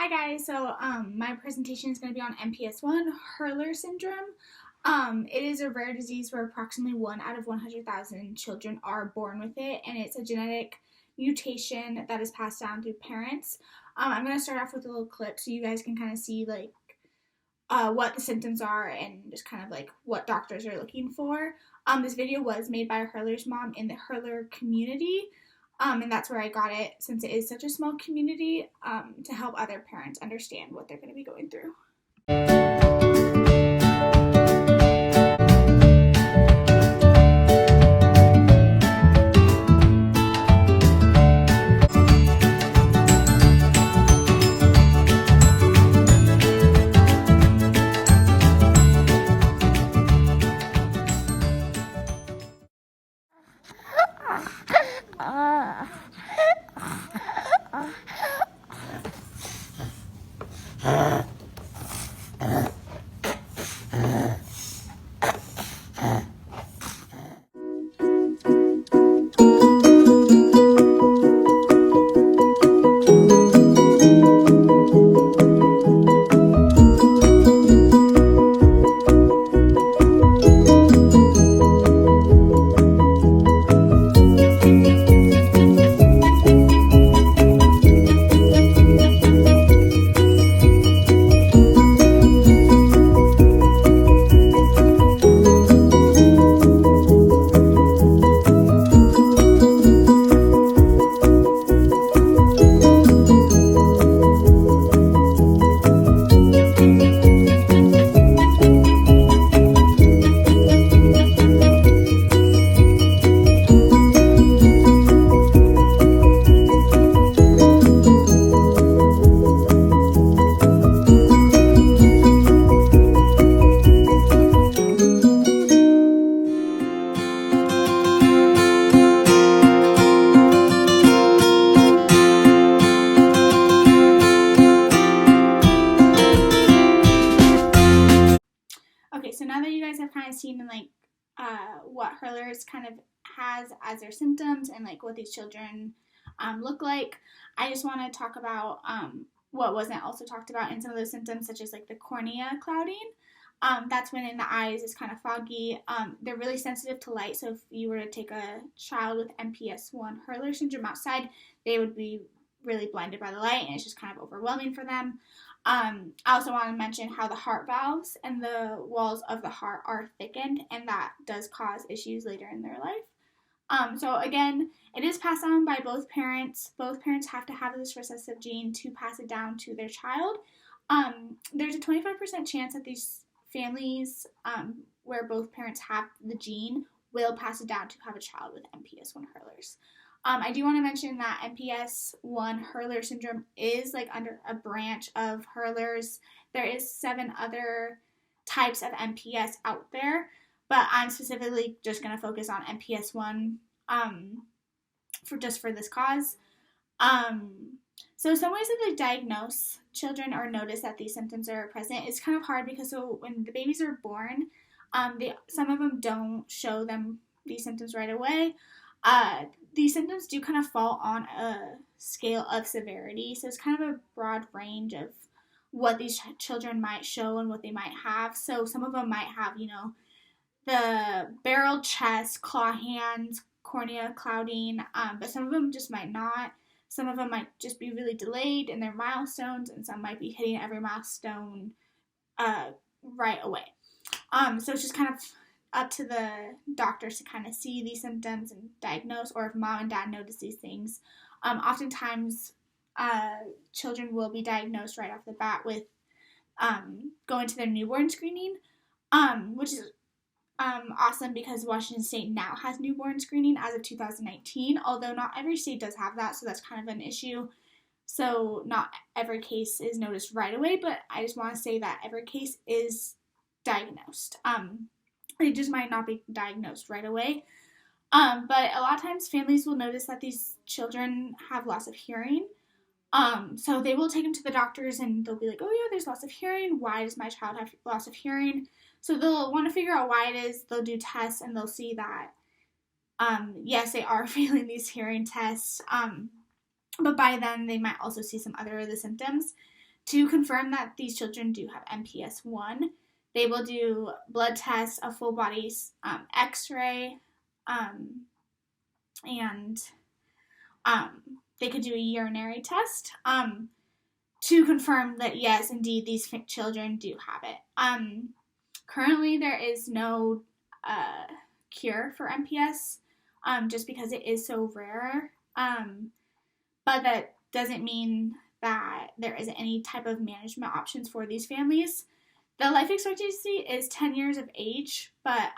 Hi guys, so my presentation is going to be on MPS1, Hurler syndrome. It is a rare disease where approximately 1 out of 100,000 children are born with it, and it's a genetic mutation that is passed down through parents. I'm going to start off with a little clip so you guys can kind of see what the symptoms are and just kind of like what doctors are looking for. This video was made by Hurler's mom in the Hurler community. And that's where I got it, since it is such a small community, to help other parents understand what they're going to be going through. Okay, so now that you guys have kind of seen what Hurler's kind of has as their symptoms and like what these children look like, I just want to talk about what wasn't also talked about in some of those symptoms, such as like the cornea clouding. That's when in the eyes is kind of foggy. They're really sensitive to light, so if you were to take a child with MPS1 Hurler syndrome outside, they would be really blinded by the light, and it's just kind of overwhelming for them. I also want to mention how the heart valves and the walls of the heart are thickened, and that does cause issues later in their life. So again, it is passed on by both parents. Both parents have to have this recessive gene to pass it down to their child. There's a 25% chance that these families where both parents have the gene will pass it down to have a child with MPS1 Hurlers. I do want to mention that MPS1 Hurler syndrome is like under a branch of Hurlers. There is 7 other types of MPS out there, but I'm specifically just going to focus on MPS1 for this cause. So some ways that they diagnose children or notice that these symptoms are present is kind of hard because when the babies are born, some of them don't show them these symptoms right away. These symptoms do kind of fall on a scale of severity, so it's kind of a broad range of what these children might show and what they might have. So some of them might have, the barrel chest, claw hands, cornea clouding, but some of them just might not. Some of them might just be really delayed in their milestones, and some might be hitting every milestone right away. So it's just kind of up to the doctors to kind of see these symptoms and diagnose, or if mom and dad notice these things. Oftentimes, children will be diagnosed right off the bat with going to their newborn screening, which is awesome because Washington State now has newborn screening as of 2019, although not every state does have that, so that's kind of an issue. So not every case is noticed right away, but I just want to say that every case is diagnosed. They just might not be diagnosed right away. But a lot of times families will notice that these children have loss of hearing. So they will take them to the doctors and they'll be like, oh yeah, there's loss of hearing. Why does my child have loss of hearing? So they'll want to figure out why it is. They'll do tests and they'll see that, yes, they are failing these hearing tests. But by then they might also see some other of the symptoms. To confirm that these children do have MPS1, they will do blood tests, a full body x-ray, and they could do a urinary test to confirm that, yes, indeed, these children do have it. Currently, there is no cure for MPS, just because it is so rare. But that doesn't mean that there isn't any type of management options for these families. The life expectancy is 10 years of age, but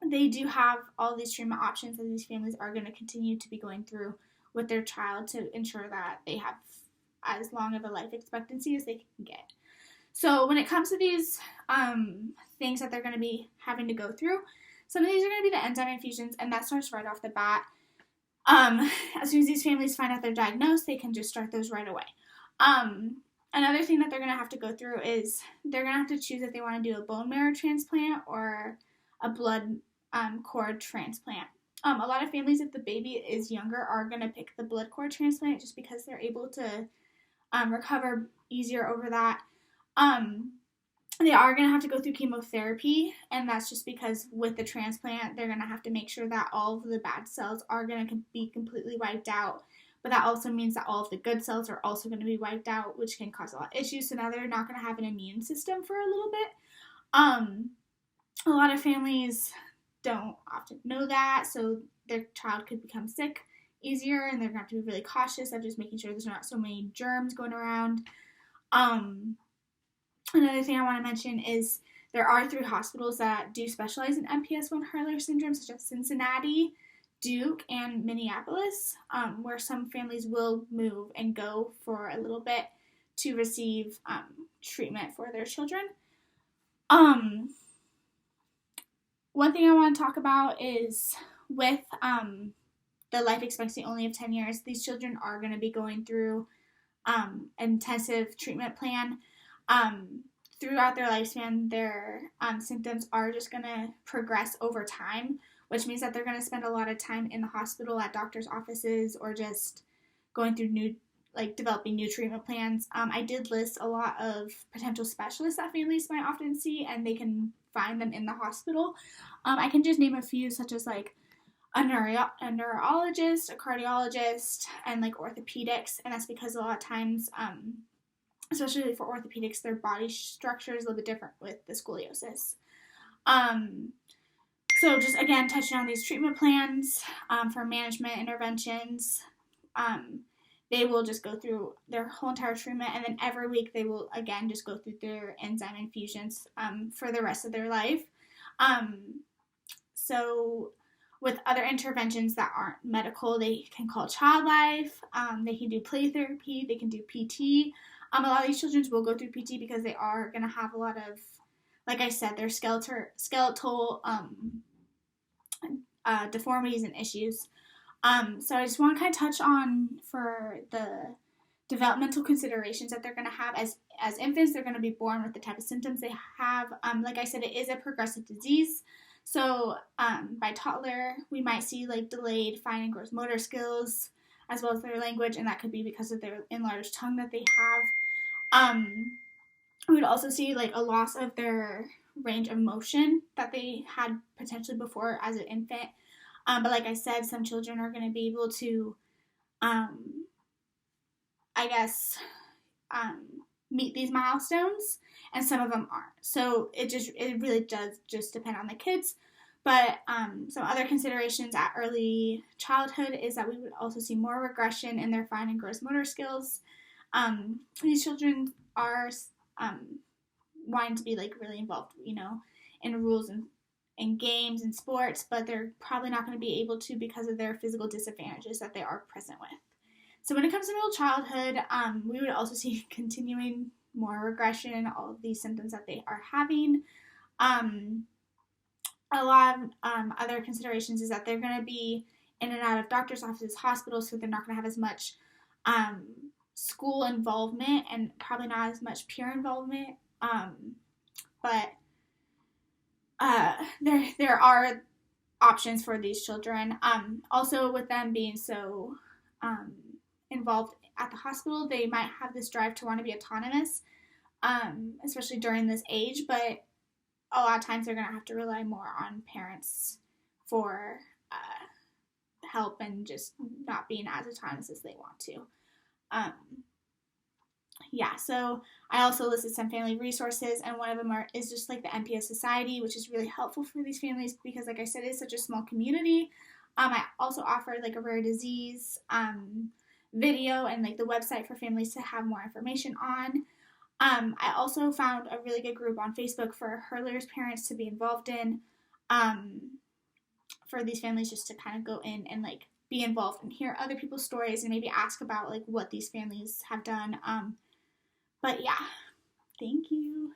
they do have all these treatment options that these families are going to continue to be going through with their child to ensure that they have as long of a life expectancy as they can get. So when it comes to these things that they're going to be having to go through, some of these are going to be the enzyme infusions, and that starts right off the bat. As soon as these families find out they're diagnosed, they can just start those right away. Another thing that they're going to have to go through is they're going to have to choose if they want to do a bone marrow transplant or a blood cord transplant. A lot of families, if the baby is younger, are going to pick the blood cord transplant just because they're able to recover easier over that. They are going to have to go through chemotherapy, and that's just because with the transplant, they're going to have to make sure that all of the bad cells are going to be completely wiped out. But that also means that all of the good cells are also going to be wiped out, which can cause a lot of issues. So now they're not going to have an immune system for a little bit. A lot of families don't often know that, so their child could become sick easier, and they're going to have to be really cautious of just making sure there's not so many germs going around. Another thing I want to mention is there are 3 hospitals that do specialize in MPS1 Hurler syndrome, such as Cincinnati, Duke, and Minneapolis, where some families will move and go for a little bit to receive treatment for their children. One thing I want to talk about is with the life expectancy only of 10 years, these children are going to be going through intensive treatment plan. Throughout their lifespan, their symptoms are just going to progress over time, which means that they're going to spend a lot of time in the hospital at doctor's offices or just going through developing new treatment plans. I did list a lot of potential specialists that families might often see, and they can find them in the hospital. I can just name a few, such as a neurologist, a cardiologist, and orthopedics, and that's because a lot of times, especially for orthopedics, their body structure is a little bit different with the scoliosis. So just again, touching on these treatment plans for management interventions, they will just go through their whole entire treatment, and then every week they will again just go through their enzyme infusions for the rest of their life. So with other interventions that aren't medical, they can call child life, they can do play therapy, they can do PT. A lot of these children will go through PT because they are going to have a lot of, like I said, their skeletal deformities and issues. So I just want to kind of touch on for the developmental considerations that they're going to have. As infants, they're going to be born with the type of symptoms they have. Like I said, it is a progressive disease. So by toddler, we might see delayed fine and gross motor skills, as well as their language, and that could be because of their enlarged tongue that they have. We would also see a loss of their range of motion that they had potentially before as an infant. But like I said, some children are going to be able to, meet these milestones, and some of them aren't. So it really does just depend on the kids. But some other considerations at early childhood is that we would also see more regression in their fine and gross motor skills. These children are wanting to be really involved, in rules and games and sports, but they're probably not going to be able to because of their physical disadvantages that they are present with. So when it comes to middle childhood, we would also see continuing more regression in all of these symptoms that they are having. A lot of other considerations is that they're going to be in and out of doctor's offices, hospitals, so they're not going to have as much school involvement and probably not as much peer involvement. But there are options for these children. Also, with them being so involved at the hospital, they might have this drive to want to be autonomous, especially during this age, but a lot of times they're going to have to rely more on parents for help and just not being as autonomous as they want to. Yeah, so I also listed some family resources, and one of them is just like the MPS Society, which is really helpful for these families because, like I said, it's such a small community. I also offered like a rare disease video and like the website for families to have more information on. I also found a really good group on Facebook for Hurler's parents to be involved in, for these families just to kind of go in and like be involved and hear other people's stories and maybe ask about like what these families have done. But yeah, thank you.